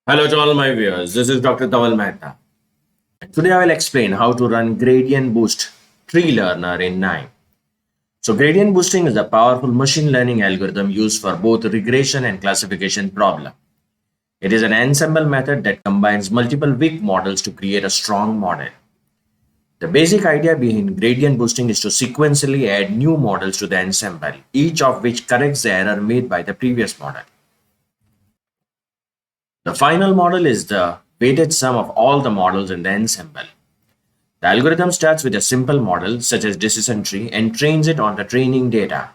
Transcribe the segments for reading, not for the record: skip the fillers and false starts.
Hello to all my viewers, this is Dr. Dhaval Maheta. Today I will explain how to run gradient boost tree learner in KNIME. So gradient boosting is a powerful machine learning algorithm used for both regression and classification problem. It is an ensemble method that combines multiple weak models to create a strong model. The basic idea behind gradient boosting is to sequentially add new models to the ensemble, each of which corrects the error made by the previous model. The final model is the weighted sum of all the models in the ensemble. The algorithm starts with a simple model such as decision tree and trains it on the training data.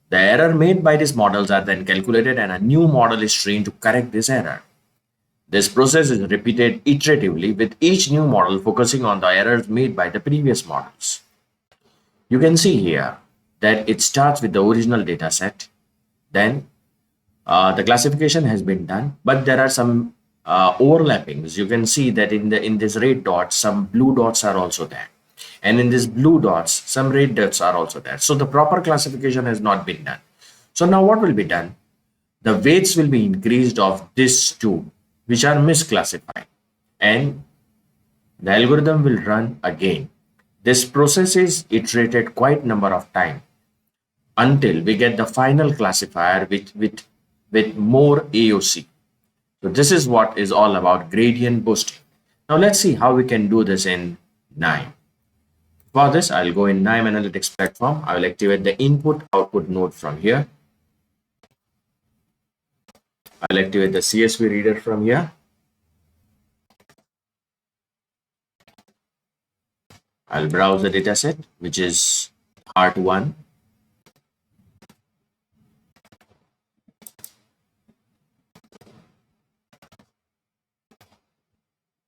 The error made by these models are then calculated and a new model is trained to correct this error. This process is repeated iteratively with each new model focusing on the errors made by the previous models. You can see here that it starts with the original data set, then the classification has been done, but there are some overlappings. You can see that in this red dots, some blue dots are also there, and in this blue dots, some red dots are also there. So the proper classification has not been done. So now what will be done? The weights will be increased of these two, which are misclassified, and the algorithm will run again. This process is iterated quite number of times until we get the final classifier with more AOC. So this is what is all about gradient boosting. Now let's see how we can do this in KNIME. For this, I'll go in KNIME Analytics platform. I will activate the input output node from here. I'll activate the CSV reader from here. I'll browse the dataset, which is part 1.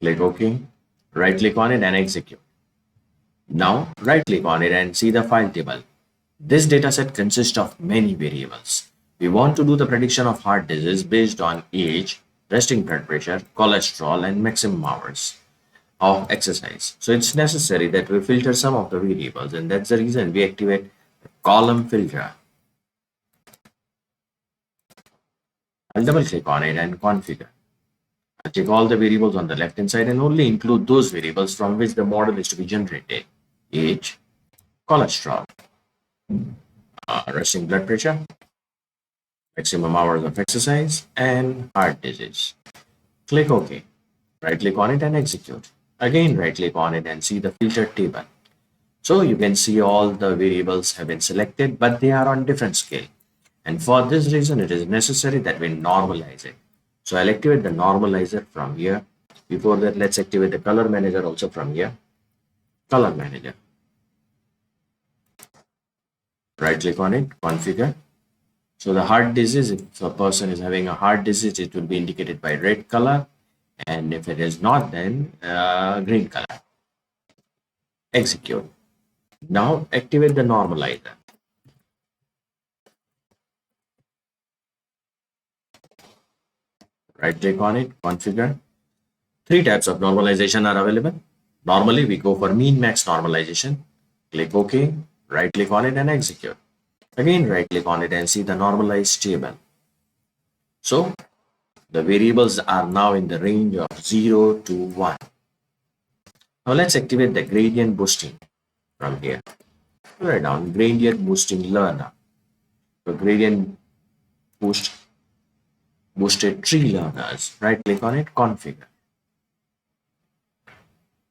Click OK. Right click on it and execute. Now right click on it and see the file table. This dataset consists of many variables. We want to do the prediction of heart disease based on age, resting blood pressure, cholesterol, and maximum hours of exercise. So it's necessary that we filter some of the variables, and that's the reason we activate the column filter. I'll double click on it and configure. I'll check all the variables on the left hand side and only include those variables from which the model is to be generated: age, cholesterol, resting blood pressure, maximum hours of exercise, and heart disease. Click OK. Right click on it and execute. Again, right click on it and see the filter table. So you can see all the variables have been selected, but they are on different scale. And for this reason, it is necessary that we normalize it. So I'll activate the normalizer from here. Before that, let's activate the color manager also from here. Color manager. Right click on it, configure. So the heart disease, if a person is having a heart disease, it will be indicated by red color. And if it is not, then green color. Execute. Now activate the normalizer. Right click on it, configure. 3 types of normalization are available. Normally we go for mean max normalization. Click OK, right click on it and execute. Again, right click on it and see the normalized table. So the variables are now in the range of 0 to 1. Now let's activate the gradient boosting from here. Write down gradient boosting learner. So gradient boosted tree learners. Right click on it, configure.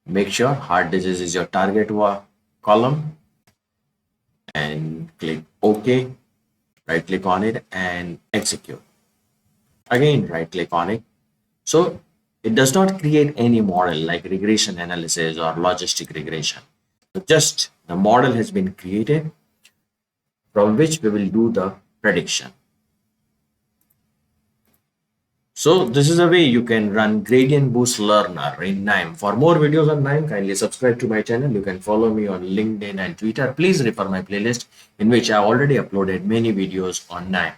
Make sure heart disease is your target column and click OK. Right click on it and execute. Again, right click on it. So it does not create any model like regression analysis or logistic regression. So just the model has been created from which we will do the prediction. So this is a way you can run gradient boost learner in KNIME. For more videos on KNIME, kindly subscribe to my channel. You can follow me on LinkedIn and Twitter. Please refer my playlist in which I already uploaded many videos on KNIME.